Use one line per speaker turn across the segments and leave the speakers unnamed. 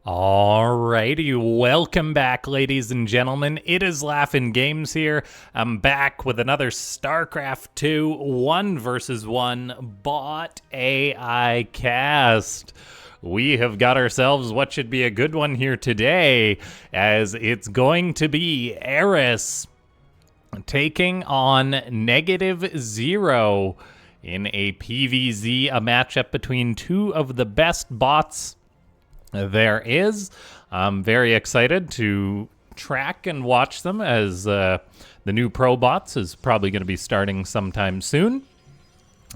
Alrighty, welcome back, ladies and gentlemen. It is LaughNgamez here. I'm back with another Starcraft 2 1 versus 1 bot AI cast. We have got ourselves what should be a good one here today, as it's going to be Eris taking on NegativeZero in a PvZ, a matchup between two of the best bots there is. I'm very excited to track and watch them, as the new pro bots is probably going to be starting sometime soon.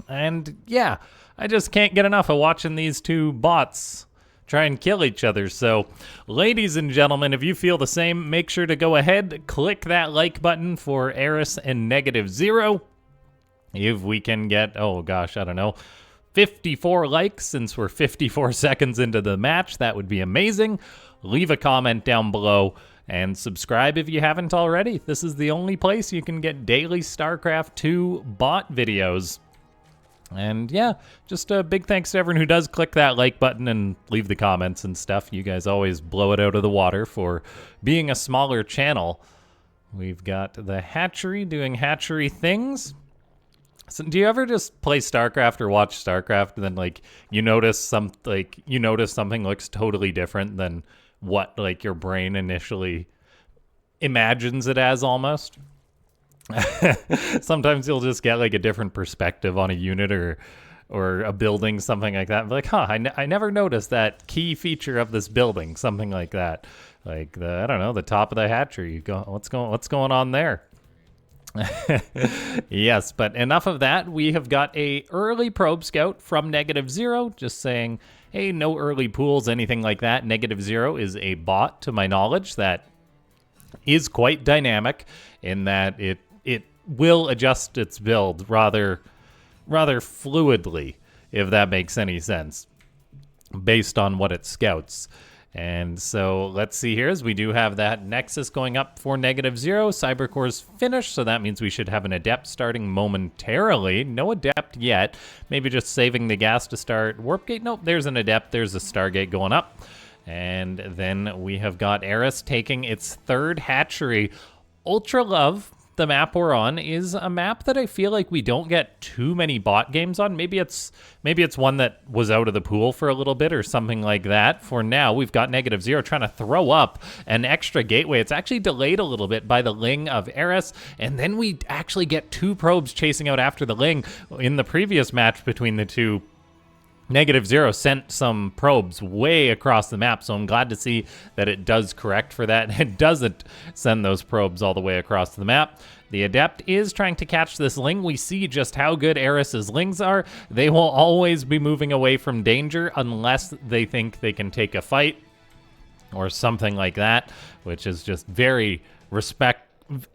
And yeah, I just can't get enough of watching these two bots try and kill each other. So, ladies and gentlemen, if you feel the same, make sure to go ahead, click that like button for Eris and NegativeZero. If we can get, oh gosh, I don't know, 54 likes since we're 54 seconds into the match, that would be amazing. Leave a comment down below and subscribe if you haven't already. This is the only place you can get daily StarCraft 2 bot videos. And yeah, just a big thanks to everyone who does click that like button and leave the comments and stuff. You guys always blow it out of the water for being a smaller channel. We've got the hatchery doing hatchery things. So do you ever just play StarCraft or watch StarCraft and then you notice something looks totally different than what your brain initially imagines it as almost? Sometimes you'll just get a different perspective on a unit or a building, something like that. Like, I never noticed that key feature of this building, something like that. Like I don't know, the top of the hatchery. You go, what's going on there? Yes, but enough of that. We have got a early probe scout from NegativeZero, just saying, hey, no early pools, anything like that. NegativeZero is a bot, to my knowledge, that is quite dynamic in that it will adjust its build rather fluidly, if that makes any sense, based on what it scouts. And so let's see here, as we do have that Nexus going up for NegativeZero. Cybercore's finished, so that means we should have an Adept starting momentarily. No Adept yet. Maybe just saving the gas to start Warp Gate. Nope, there's an Adept. There's a Stargate going up. And then we have got Eris taking its third hatchery. Ultra Love, the map we're on, is a map that I feel like we don't get too many bot games on. Maybe it's one that was out of the pool for a little bit or something like that. For now, we've got NegativeZero trying to throw up an extra gateway. It's actually delayed a little bit by the Ling of Eris, and then we actually get two probes chasing out after the Ling. In the previous match between the two, NegativeZero sent some probes way across the map, so I'm glad to see that it does correct for that. It doesn't send those probes all the way across the map. The Adept is trying to catch this Ling. We see just how good Eris's Lings are. They will always be moving away from danger unless they think they can take a fight or something like that, which is just very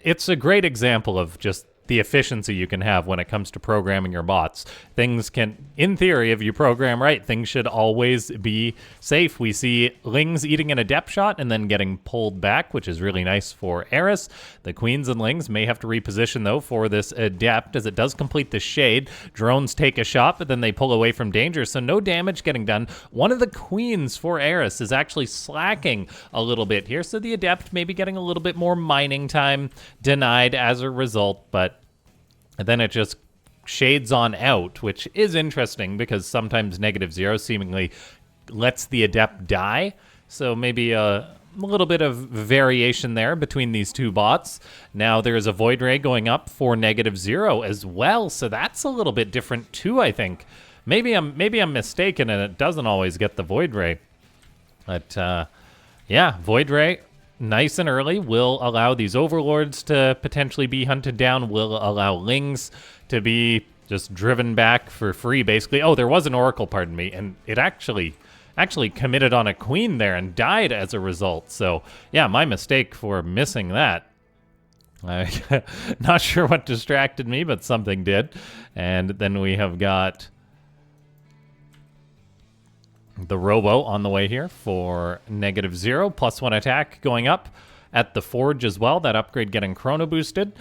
It's a great example of just the efficiency you can have when it comes to programming your bots. Things can, in theory, if you program right, things should always be safe. We see Lings eating an Adept shot and then getting pulled back, which is really nice for Eris. The Queens and Lings may have to reposition, though, for this Adept, as it does complete the shade. Drones take a shot, but then they pull away from danger, so no damage getting done. One of the Queens for Eris is actually slacking a little bit here, so the Adept may be getting a little bit more mining time denied as a result, but then it just shades on out, which is interesting because sometimes NegativeZero seemingly lets the Adept die. So maybe a little bit of variation there between these two bots. Now there's a Void Ray going up for NegativeZero as well, so that's a little bit different too, I think. Maybe I'm mistaken and it doesn't always get the Void Ray. But yeah, Void Ray, nice and early, will allow these overlords to potentially be hunted down, will allow Lings to be just driven back for free, basically. Oh, there was an Oracle, pardon me, and it actually committed on a Queen there and died as a result. So yeah, my mistake for missing that. Not sure what distracted me, but something did. And then we have got the Robo on the way here for NegativeZero. +1 attack going up at the Forge as well. That upgrade getting chrono boosted.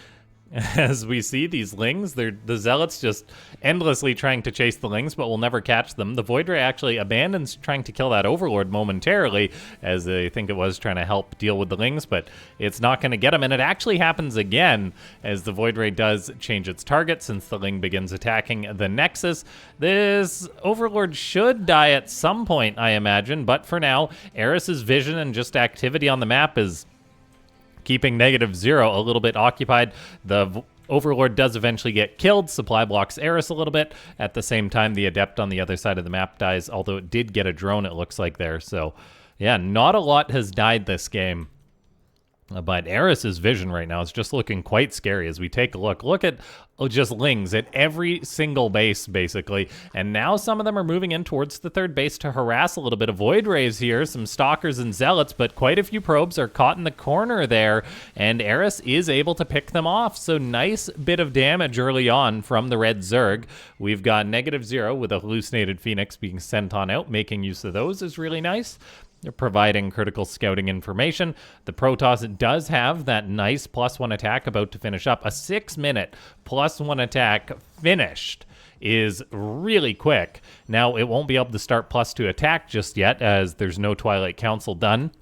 As we see these lings, the zealots just endlessly trying to chase the lings, but will never catch them. The Void Ray actually abandons trying to kill that Overlord momentarily, as they think it was trying to help deal with the lings, but it's not going to get him. And it actually happens again, as the Void Ray does change its target since the ling begins attacking the Nexus. This Overlord should die at some point, I imagine, but for now, Eris's vision and just activity on the map is keeping NegativeZero a little bit occupied. The Overlord does eventually get killed. Supply blocks Eris a little bit. At the same time, the Adept on the other side of the map dies, although it did get a drone, it looks like there. So, yeah, not a lot has died this game. But Eris's vision right now is just looking quite scary as we take a look. Look at just lings at every single base, basically. And now some of them are moving in towards the third base to harass a little bit of Void Rays here. Some Stalkers and Zealots, but quite a few probes are caught in the corner there. And Eris is able to pick them off. So nice bit of damage early on from the Red Zerg. We've got NegativeZero with a hallucinated Phoenix being sent on out. Making use of those is really nice. They're providing critical scouting information. The Protoss does have that nice +1 attack about to finish up. A 6-minute +1 attack finished is really quick. Now, it won't be able to start +2 attack just yet, as there's no Twilight Council done.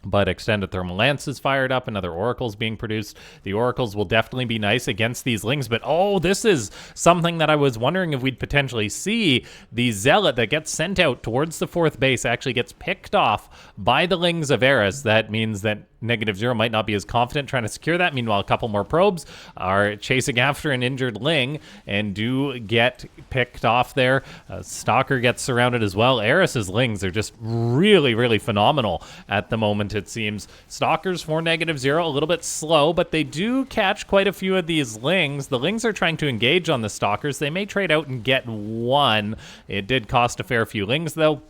But Extended Thermal Lance is fired up, another Oracle's being produced. The Oracles will definitely be nice against these lings, but oh, this is something that I was wondering if we'd potentially see. The Zealot that gets sent out towards the fourth base actually gets picked off by the lings of Eris. That means that NegativeZero might not be as confident trying to secure that. Meanwhile, a couple more probes are chasing after an injured ling and do get picked off there. Stalker gets surrounded as well. Eris's lings are just really, really phenomenal at the moment, it seems. Stalkers for NegativeZero, a little bit slow, but they do catch quite a few of these lings. The lings are trying to engage on the Stalkers. They may trade out and get one. It did cost a fair few lings, though.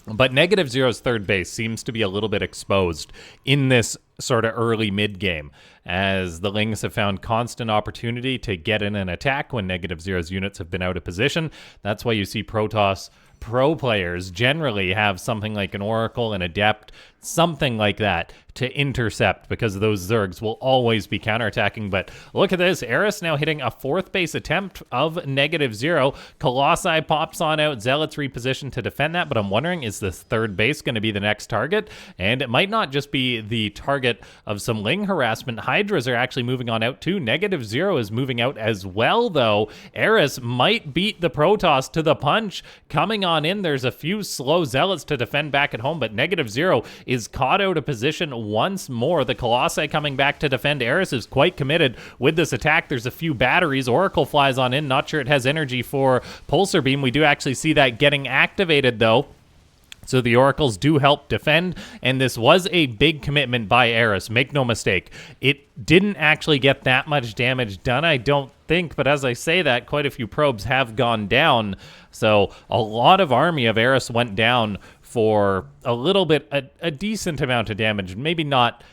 But NegativeZero's third base seems to be a little bit exposed in this sort of early mid-game, as the lings have found constant opportunity to get in an attack when NegativeZero's units have been out of position. That's why you see Protoss pro players generally have something like an Oracle, an Adept, something like that to intercept, because those Zergs will always be counterattacking. But look at this. Eris now hitting a fourth base attempt of NegativeZero. Colossi pops on out. Zealots reposition to defend that, but I'm wondering, is this third base going to be the next target? And it might not just be the target of some ling harassment. Hydras are actually moving on out too. NegativeZero is moving out as well, though. Eris might beat the Protoss to the punch. Coming on in, there's a few slow Zealots to defend back at home, but NegativeZero is caught out of position once more. The Colossi coming back to defend. Eris is quite committed with this attack. There's a few batteries. Oracle flies on in. Not sure it has energy for Pulsar Beam. We do actually see that getting activated, though. So the Oracles do help defend, and this was a big commitment by Eris, make no mistake. It didn't actually get that much damage done, I don't think, but as I say that, quite a few probes have gone down. So a lot of army of Eris went down for a little bit, a decent amount of damage, maybe not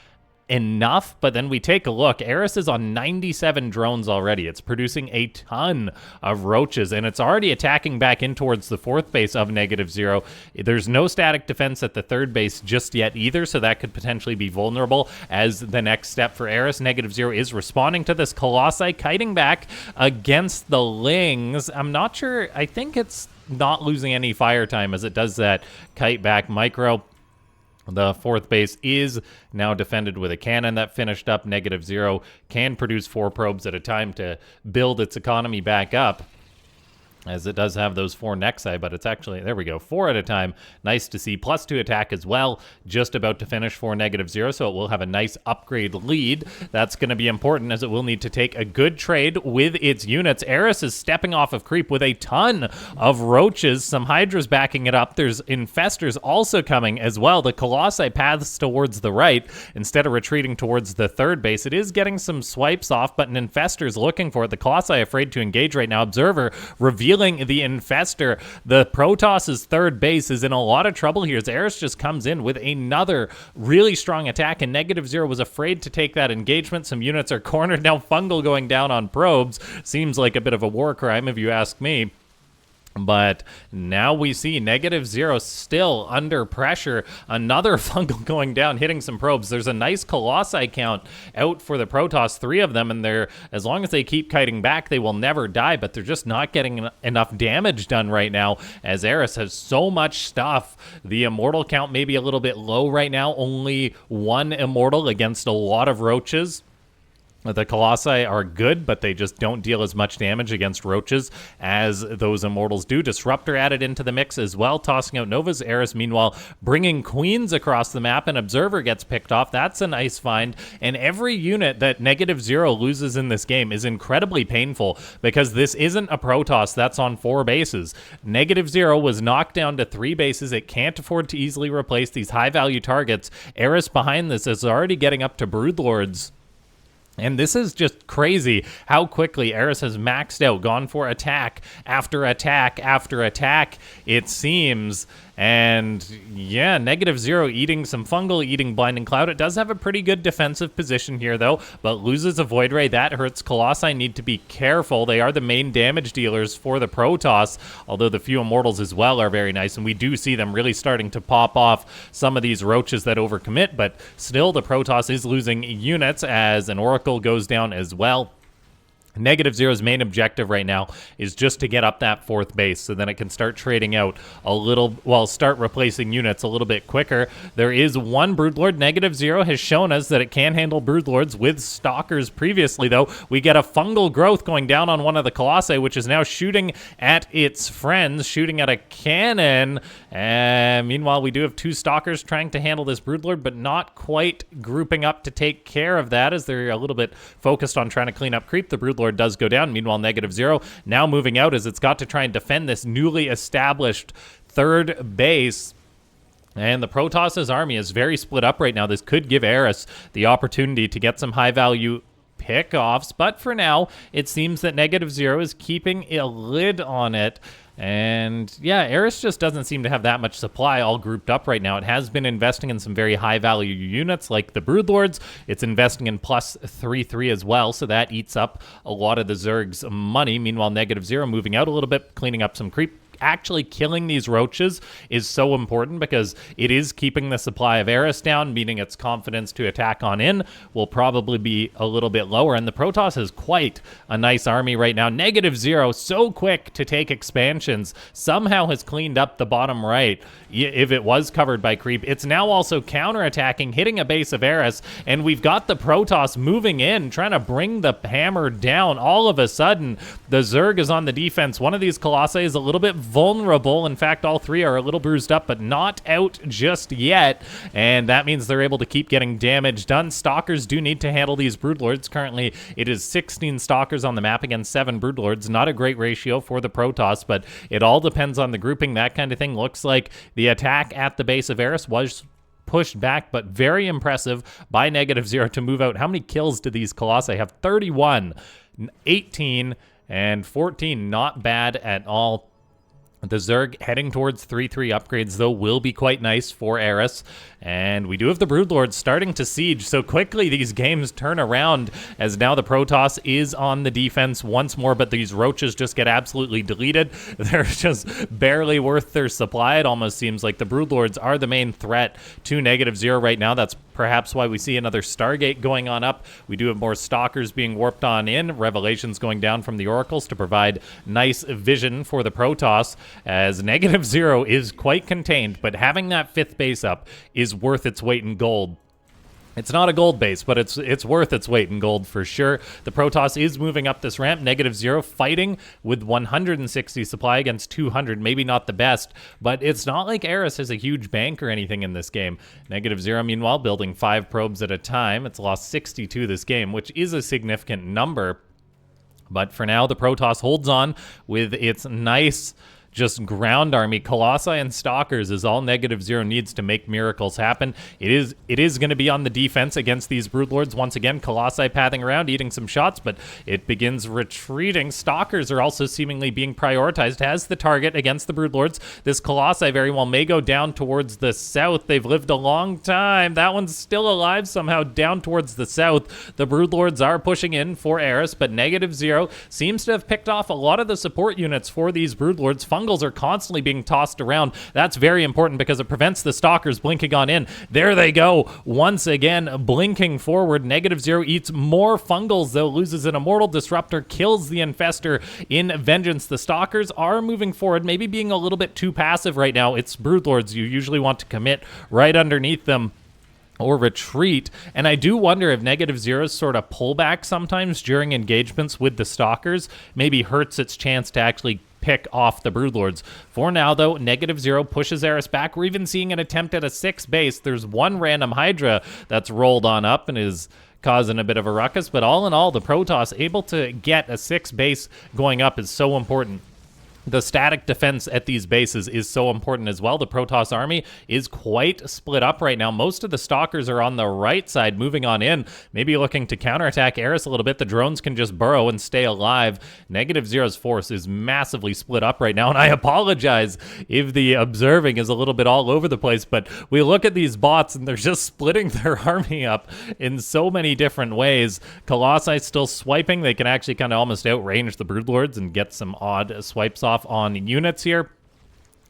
enough, but then we take a look. Eris is on 97 drones already. It's producing a ton of roaches, and it's already attacking back in towards the fourth base of NegativeZero. There's no static defense at the third base just yet either, so that could potentially be vulnerable as the next step for Eris. NegativeZero is responding to this. Colossi kiting back against the lings. I'm not sure. I think it's not losing any fire time as it does that kite back micro. The fourth base is now defended with a cannon that finished up. NegativeZero can produce 4 probes at a time to build its economy back up, as it does have those 4 Nexi, but it's actually, there we go, 4 at a time. Nice to see. +2 attack as well, just about to finish for NegativeZero, so it will have a nice upgrade lead. That's going to be important, as it will need to take a good trade with its units. Eris is stepping off of creep with a ton of roaches, some Hydras backing it up. There's Infestors also coming as well. The Colossi paths towards the right instead of retreating towards the third base. It is getting some swipes off, but an Infestor's looking for it. The Colossi afraid to engage right now. Observer revealing the Infestor. The Protoss's third base is in a lot of trouble here, as Eris just comes in with another really strong attack, and NegativeZero was afraid to take that engagement. Some units are cornered now. Fungal going down on probes seems like a bit of a war crime if you ask me. But now we see NegativeZero still under pressure. Another fungal going down, hitting some probes. There's a nice Colossi count out for the Protoss, 3 of them, and they're, as long as they keep kiting back, they will never die, but they're just not getting enough damage done right now, as Eris has so much stuff. The Immortal count may be a little bit low right now, only 1 Immortal against a lot of Roaches. The Colossi are good, but they just don't deal as much damage against Roaches as those Immortals do. Disruptor added into the mix as well, tossing out Novas. Eris, meanwhile, bringing Queens across the map, and Observer gets picked off. That's a nice find. And every unit that NegativeZero loses in this game is incredibly painful, because this isn't a Protoss that's on 4 bases. NegativeZero was knocked down to 3 bases. It can't afford to easily replace these high-value targets. Eris behind this is already getting up to Broodlords. And this is just crazy how quickly Eris has maxed out, gone for attack after attack after attack, it seems. And yeah, NegativeZero eating some fungal, eating Blinding Cloud. It does have a pretty good defensive position here, though, but loses a Void Ray. That hurts. Colossi need to be careful. They are the main damage dealers for the Protoss, although the few Immortals as well are very nice, and we do see them really starting to pop off some of these Roaches that overcommit, but still the Protoss is losing units as an Oracle goes down as well. NegativeZero's main objective right now is just to get up that 4th base, so then it can start trading out a little, well, start replacing units a little bit quicker. There is 1 Broodlord. NegativeZero has shown us that it can handle Broodlords with Stalkers previously, though. We get a fungal growth going down on one of the Colossi, which is now shooting at its friends, shooting at a cannon. And meanwhile, we do have 2 Stalkers trying to handle this Broodlord, but not quite grouping up to take care of that, as they're a little bit focused on trying to clean up creep. The Broodlord does go down. Meanwhile, NegativeZero now moving out as it's got to try and defend this newly established 3rd base. And the Protoss's army is very split up right now. This could give Eris the opportunity to get some high-value pickoffs, but for now, it seems that NegativeZero is keeping a lid on it. And yeah, Eris just doesn't seem to have that much supply all grouped up right now. It has been investing in some very high-value units like the Broodlords. It's investing in plus 3/3 as well, so that eats up a lot of the Zerg's money. Meanwhile, NegativeZero moving out a little bit, cleaning up some creep. Actually killing these Roaches is so important because it is keeping the supply of Eris down, meaning its confidence to attack on in will probably be a little bit lower. And the Protoss is quite a nice army right now. NegativeZero, so quick to take expansions, somehow has cleaned up the bottom right. If it was covered by creep, it's now also counterattacking, hitting a base of Eris, and we've got the Protoss moving in, trying to bring the hammer down. All of a sudden, the Zerg is on the defense. One of these Colossi is a little bit vulnerable. In fact, all 3 are a little bruised up, but not out just yet. And that means they're able to keep getting damage done. Stalkers do need to handle these Broodlords. Currently, it is 16 Stalkers on the map against 7 Broodlords. Not a great ratio for the Protoss, but it all depends on the grouping, that kind of thing. Looks like the attack at the base of Eris was pushed back, but very impressive by NegativeZero to move out. How many kills do these Colossi have? 31, 18, and 14. Not bad at all. The Zerg heading towards 3/3 upgrades, though, will be quite nice for Eris. And we do have the Broodlords starting to siege, so quickly these games turn around as now the Protoss is on the defense once more, but these Roaches just get absolutely deleted. They're just barely worth their supply. It almost seems like the Broodlords are the main threat to NegativeZero right now. That's perhaps why we see another Stargate going on up. We do have more Stalkers being warped on in, Revelations going down from the Oracles to provide nice vision for the Protoss, as NegativeZero is quite contained, but having that 5th base up is worth its weight in gold. It's not a gold base, but it's worth its weight in gold for sure. The Protoss is moving up this ramp. NegativeZero fighting with 160 supply against 200. Maybe not the best, but it's not like Eris has a huge bank or anything in this game. NegativeZero, meanwhile, building 5 probes at a time. It's lost 62 this game, which is a significant number. But for now, the Protoss holds on with its nice just ground army. Colossi and Stalkers is all NegativeZero needs to make miracles happen. It is going to be on the defense against these Broodlords. Once again, Colossi pathing around, eating some shots, but it begins retreating. Stalkers are also seemingly being prioritized as the target against the Broodlords. This Colossi very well may go down towards the south. They've lived a long time. That one's still alive somehow down towards the south. The Broodlords are pushing in for Eris, but NegativeZero seems to have picked off a lot of the support units for these Broodlords. fungals are constantly being tossed around. That's very important because it prevents the stalkers blinking on in. There they go, once again, blinking forward. NegativeZero eats more fungals, though, loses an Immortal Disruptor, kills the Infestor in Vengeance. The stalkers are moving forward, maybe being a little bit too passive right now. It's Broodlords. You usually want to commit right underneath them or retreat, and I do wonder if NegativeZero's sort of pullback sometimes during engagements with the stalkers maybe hurts its chance to actually pick off the Broodlords. For now, though, NegativeZero pushes Eris back. We're even seeing an attempt at a 6 base. There's one random Hydra that's rolled on up and is causing a bit of a ruckus, but all in all, the Protoss able to get a 6 base going up is so important. The static defense at these bases is so important as well. The Protoss army is quite split up right now. Most of the stalkers are on the right side, moving on in, maybe looking to counterattack Eris a little bit. The drones can just burrow and stay alive. NegativeZero's force is massively split up right now, and I apologize if the observing is a little bit all over the place, but we look at these bots and they're just splitting their army up in so many different ways. Colossi still swiping. They can actually kind of almost outrange the Broodlords and get some odd swipes off on units here.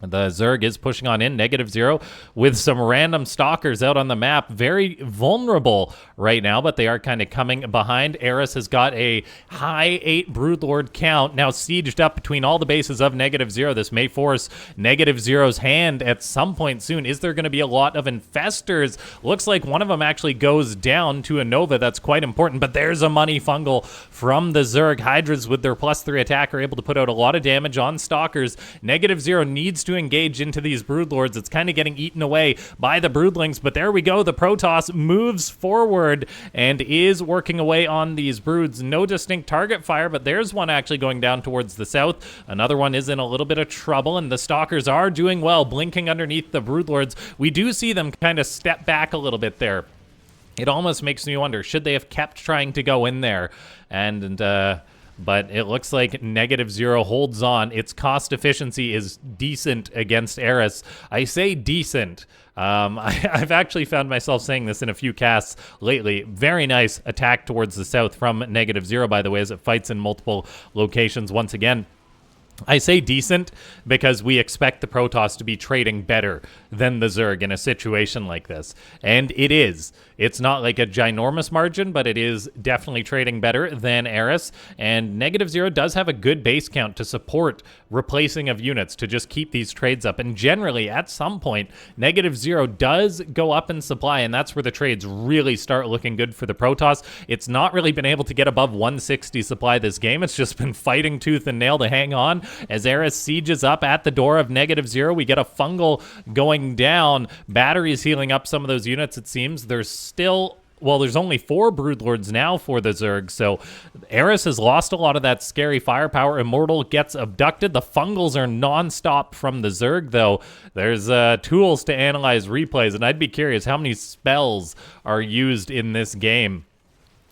The Zerg is pushing on in. NegativeZero with some random stalkers out on the map. Very vulnerable right now, but they are kind of coming behind. Eris has got a high 8 Broodlord count, now sieged up between all the bases of NegativeZero. This may force NegativeZero's hand at some point soon. Is there going to be a lot of infestors? Looks like one of them actually goes down to a Nova. That's quite important, but there's a money fungal from the Zerg. Hydras with their +3 attack are able to put out a lot of damage on stalkers. NegativeZero needs to engage into these Broodlords. It's kind of getting eaten away by the Broodlings, but there we go. The Protoss moves forward and is working away on these Broods. No distinct target fire, but there's one actually going down towards the south. Another one is in a little bit of trouble, and the Stalkers are doing well, blinking underneath the Broodlords. We do see them kind of step back a little bit there. It almost makes me wonder, should they have kept trying to go in there? But it looks like NegativeZero holds on. Its cost efficiency is decent against Eris. I say decent. I've actually found myself saying this in a few casts lately. Very nice attack towards the south from NegativeZero, by the way, as it fights in multiple locations once again. I say decent because we expect the Protoss to be trading better than the Zerg in a situation like this. And it is. It's not like a ginormous margin, but it is definitely trading better than Eris. And NegativeZero does have a good base count to support replacing of units to just keep these trades up. And generally, at some point, NegativeZero does go up in supply, and that's where the trades really start looking good for the Protoss. It's not really been able to get above 160 supply this game. It's just been fighting tooth and nail to hang on. As Eris sieges up at the door of NegativeZero, we get a fungal going down. Batteries healing up some of those units, it seems. There's still... Well, there's only 4 Broodlords now for the Zerg, so Eris has lost a lot of that scary firepower. Immortal gets abducted. The fungals are non-stop from the Zerg, though. There's tools to analyze replays, and I'd be curious how many spells are used in this game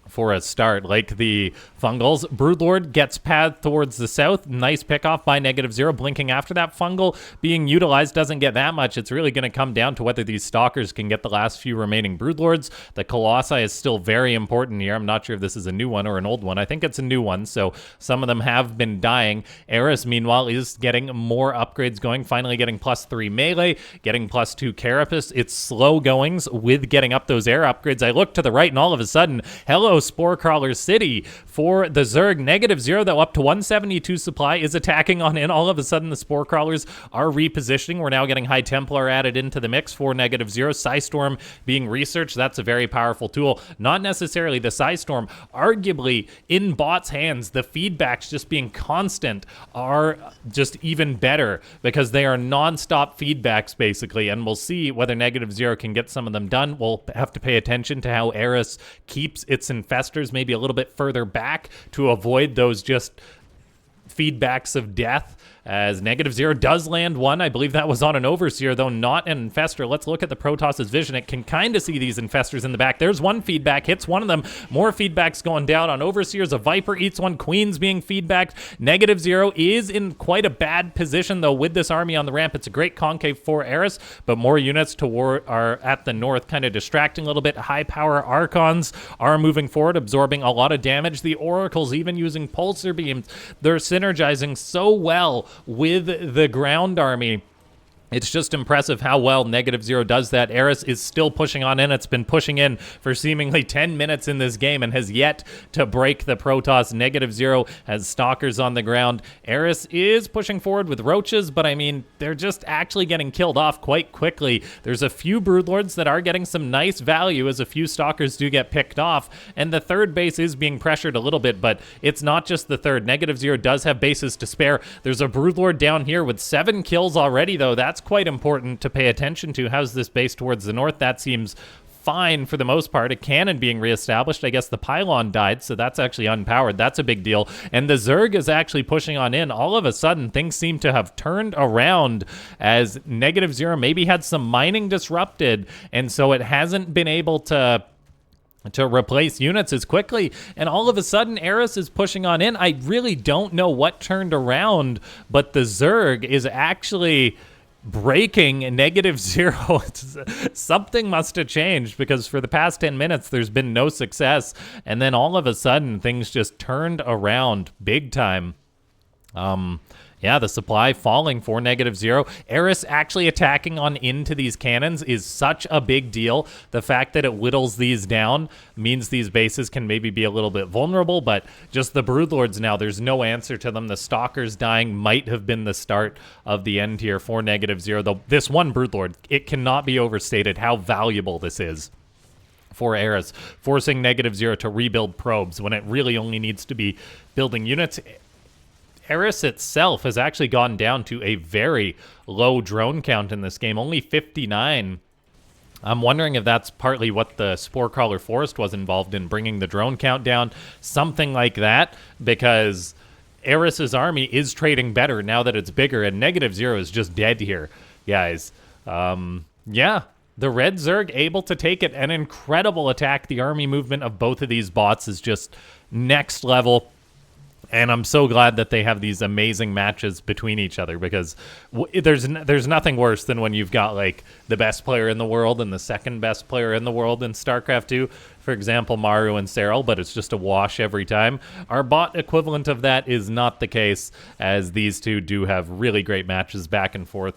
for a start, like the fungals. Broodlord gets pathed towards the south. Nice pickoff by NegativeZero, blinking after that. Fungal being utilized doesn't get that much. It's really going to come down to whether these Stalkers can get the last few remaining Broodlords. The Colossi is still very important here. I'm not sure if this is a new one or an old one. I think it's a new one, so some of them have been dying. Eris, meanwhile, is getting more upgrades going, finally getting +3 melee, getting +2 carapace. It's slow goings with getting up those air upgrades. I look to the right, and all of a sudden, hello, Spore Crawler City for the Zerg. NegativeZero, though, up to 172 supply, is attacking on in. All of a sudden, the Spore Crawlers are repositioning. We're now getting High Templar added into the mix for NegativeZero. Psystorm being researched. That's a very powerful tool. Not necessarily the Psystorm. Arguably, in bots' hands, the feedbacks just being constant are just even better because they are non-stop feedbacks, basically, and we'll see whether NegativeZero can get some of them done. We'll have to pay attention to how Eris keeps its infestors maybe a little bit further back to avoid those just feedbacks of death. As NegativeZero does land one. I believe that was on an Overseer, though not an Infestor. Let's look at the Protoss's vision. It can kind of see these Infestors in the back. There's one feedback, hits one of them. More feedbacks going down on Overseers. A Viper eats one. Queen's being feedbacked. NegativeZero is in quite a bad position, though, with this army on the ramp. It's a great concave for Eris, but more units are at the north, kind of distracting a little bit. High-power Archons are moving forward, absorbing a lot of damage. The Oracles even using Pulsar Beams. They're synergizing so well with the ground army. It's just impressive how well NegativeZero does that. Eris is still pushing on in. It's been pushing in for seemingly 10 minutes in this game and has yet to break the Protoss. NegativeZero has Stalkers on the ground. Eris is pushing forward with Roaches, but I mean, they're just actually getting killed off quite quickly. There's a few Broodlords that are getting some nice value as a few Stalkers do get picked off, and the third base is being pressured a little bit, but it's not just the third. NegativeZero does have bases to spare. There's a Broodlord down here with 7 kills already, though. That's quite important to pay attention to. How's this base towards the north? That seems fine for the most part. A cannon being reestablished. I guess the pylon died, so that's actually unpowered. That's a big deal. And the Zerg is actually pushing on in. All of a sudden, things seem to have turned around as NegativeZero maybe had some mining disrupted, and so it hasn't been able to replace units as quickly, and all of a sudden Eris is pushing on in. I really don't know what turned around, but the Zerg is actually breaking NegativeZero. Something must have changed, because for the past 10 minutes there's been no success, and then all of a sudden things just turned around big time. Yeah, the supply falling for NegativeZero. Eris actually attacking on into these cannons is such a big deal. The fact that it whittles these down means these bases can maybe be a little bit vulnerable, but just the Broodlords now, there's no answer to them. The Stalkers dying might have been the start of the end here for NegativeZero. Though this one Broodlord, it cannot be overstated how valuable this is for Eris, forcing NegativeZero to rebuild probes when it really only needs to be building units. Eris itself has actually gone down to a very low drone count in this game, only 59. I'm wondering if that's partly what the Sporecrawler Forest was involved in, bringing the drone count down, something like that, because Eris's army is trading better now that it's bigger, and NegativeZero is just dead here, guys. Yeah. The Red Zerg able to take it. An incredible attack. The army movement of both of these bots is just next level. And I'm so glad that they have these amazing matches between each other, because there's nothing worse than when you've got like the best player in the world and the second best player in the world in Starcraft 2, for example, Maru and Cyril, but it's just a wash every time. Our bot equivalent of that is not the case, as these two do have really great matches back and forth.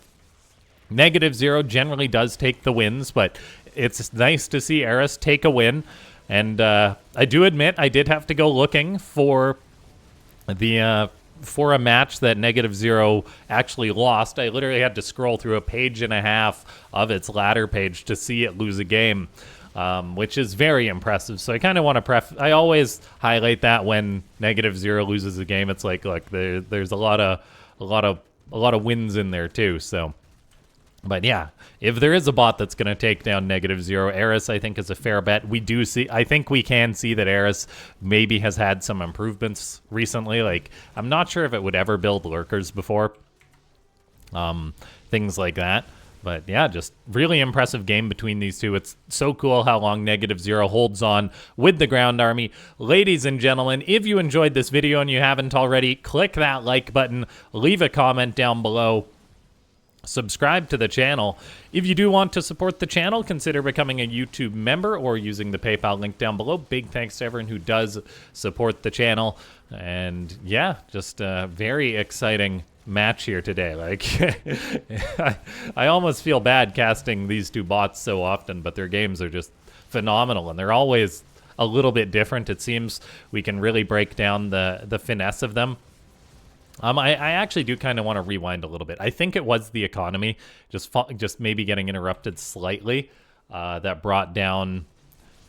NegativeZero generally does take the wins, but it's nice to see Eris take a win. And I do admit I did have to go looking for a match that NegativeZero actually lost. I literally had to scroll through a page and a half of its ladder page to see it lose a game, which is very impressive. So I kind of want to I always highlight that when NegativeZero loses a game. It's like, look, there's a lot of wins in there too. So. But yeah, if there is a bot that's going to take down NegativeZero, Eris, I think, is a fair bet. I think we can see that Eris maybe has had some improvements recently. Like, I'm not sure if it would ever build lurkers before. Things like that. But yeah, just really impressive game between these two. It's so cool how long NegativeZero holds on with the ground army. Ladies and gentlemen, if you enjoyed this video and you haven't already, click that like button, leave a comment down below. Subscribe to the channel. If you do want to support the channel, consider becoming a YouTube member or using the PayPal link down below. Big thanks to everyone who does support the channel. And yeah, just a very exciting match here today. Like, I almost feel bad casting these two bots so often, but their games are just phenomenal, and they're always a little bit different. It seems we can really break down the finesse of them. I actually do kind of want to rewind a little bit. I think it was the economy, just maybe getting interrupted slightly, that brought down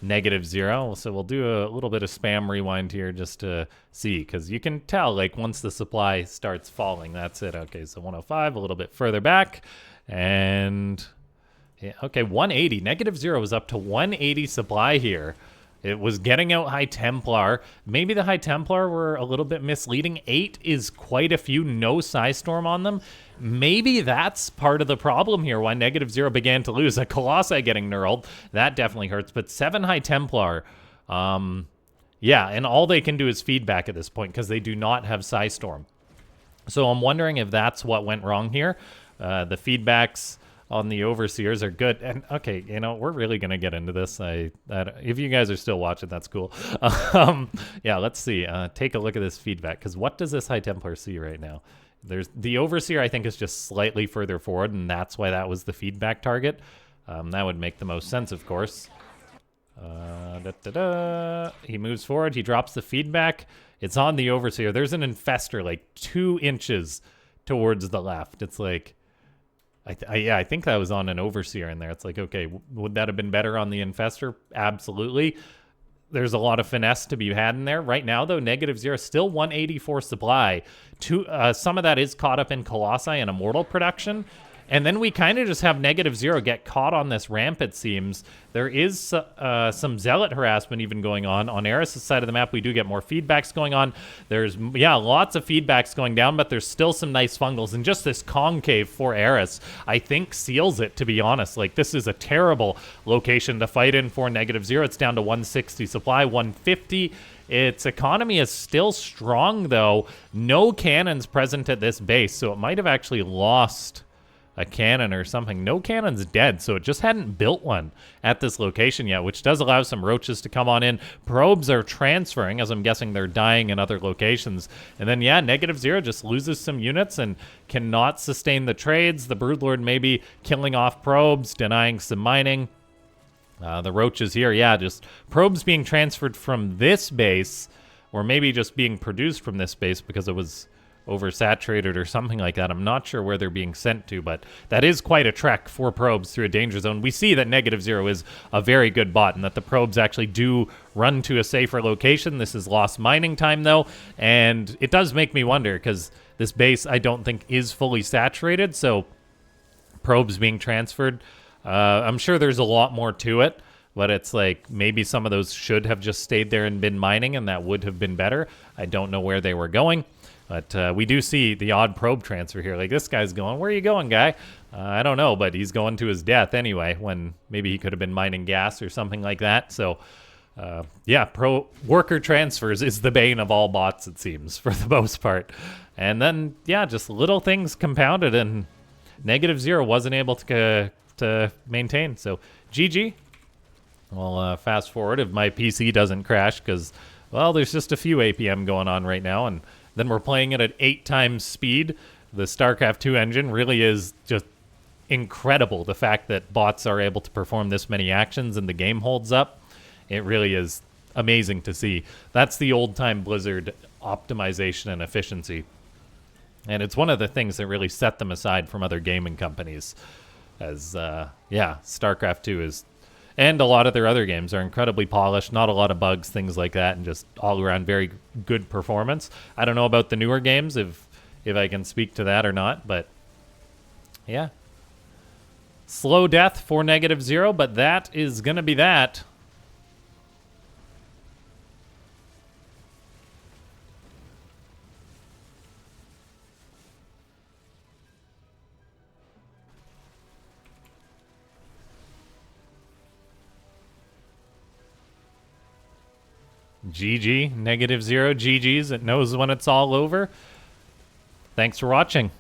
NegativeZero. So we'll do a little bit of spam rewind here just to see, because you can tell, like, once the supply starts falling, that's it. Okay, so 105, a little bit further back, and yeah, okay, 180. NegativeZero is up to 180 supply here. It was getting out High Templar. Maybe the High Templar were a little bit misleading. 8 is quite a few. No Psystorm on them. Maybe that's part of the problem here, why NegativeZero began to lose. A Colossi getting knurled. That definitely hurts. But 7 High Templar. Yeah, and all they can do is feedback at this point because they do not have Psystorm. So I'm wondering if that's what went wrong here. The feedbacks on the Overseers are good. And okay, you know, we're really gonna get into this. If you guys are still watching, that's cool. Yeah, let's see. Take a look at this feedback, because what does this High Templar see right now? There's the Overseer, I think, is just slightly further forward, and that's why that was the feedback target. That would make the most sense, of course. He moves forward. He drops the feedback. It's on the Overseer. There's an Infestor like 2 inches towards the left. It's like, yeah, I think that was on an Overseer in there. It's like, okay, would that have been better on the Infestor? Absolutely. There's a lot of finesse to be had in there. Right now, though, NegativeZero, still 184 supply. Some of that is caught up in Colossi and Immortal production. And then we kind of just have NegativeZero get caught on this ramp, it seems. There is some Zealot harassment even going on. On Eris' side of the map, we do get more feedbacks going on. There's, yeah, lots of feedbacks going down, but there's still some nice fungals. And just this concave for Eris, I think, seals it, to be honest. Like, this is a terrible location to fight in for NegativeZero. It's down to 160 supply, 150. Its economy is still strong, though. No cannons present at this base, so it might have actually lost a cannon or something. No cannon's dead, so it just hadn't built one at this location yet, which does allow some roaches to come on in. Probes are transferring, as I'm guessing they're dying in other locations. And then, yeah, NegativeZero just loses some units and cannot sustain the trades. The Broodlord maybe killing off probes, denying some mining. The roaches here, yeah, just probes being transferred from this base, or maybe just being produced from this base because it was oversaturated or something like that. I'm not sure where they're being sent to, but that is quite a trek for probes through a danger zone. We see that NegativeZero is a very good bot and that the probes actually do run to a safer location. This is lost mining time, though, and it does make me wonder because this base, I don't think, is fully saturated, so probes being transferred, I'm sure there's a lot more to it, but it's like maybe some of those should have just stayed there and been mining, and that would have been better. I don't know where they were going. But we do see the odd probe transfer here. Like, this guy's going, where are you going, guy? I don't know, but he's going to his death anyway, when maybe he could have been mining gas or something like that. So, yeah, worker transfers is the bane of all bots, it seems, for the most part. And then, yeah, just little things compounded, and NegativeZero wasn't able to maintain. So, GG. Well, fast forward if my PC doesn't crash, because, well, there's just a few APM going on right now, and then we're playing it at 8 times speed. The Starcraft 2 engine really is just incredible. The fact that bots are able to perform this many actions and the game holds up, it really is amazing to see. That's the old-time Blizzard optimization and efficiency. And it's one of the things that really set them aside from other gaming companies. As, yeah, Starcraft 2 is... And a lot of their other games are incredibly polished, not a lot of bugs, things like that, and just all around very good performance. I don't know about the newer games, if I can speak to that or not, but yeah. Slow death for NegativeZero, but that is going to be that. GG, NegativeZero, GG's. It knows when it's all over. Thanks for watching.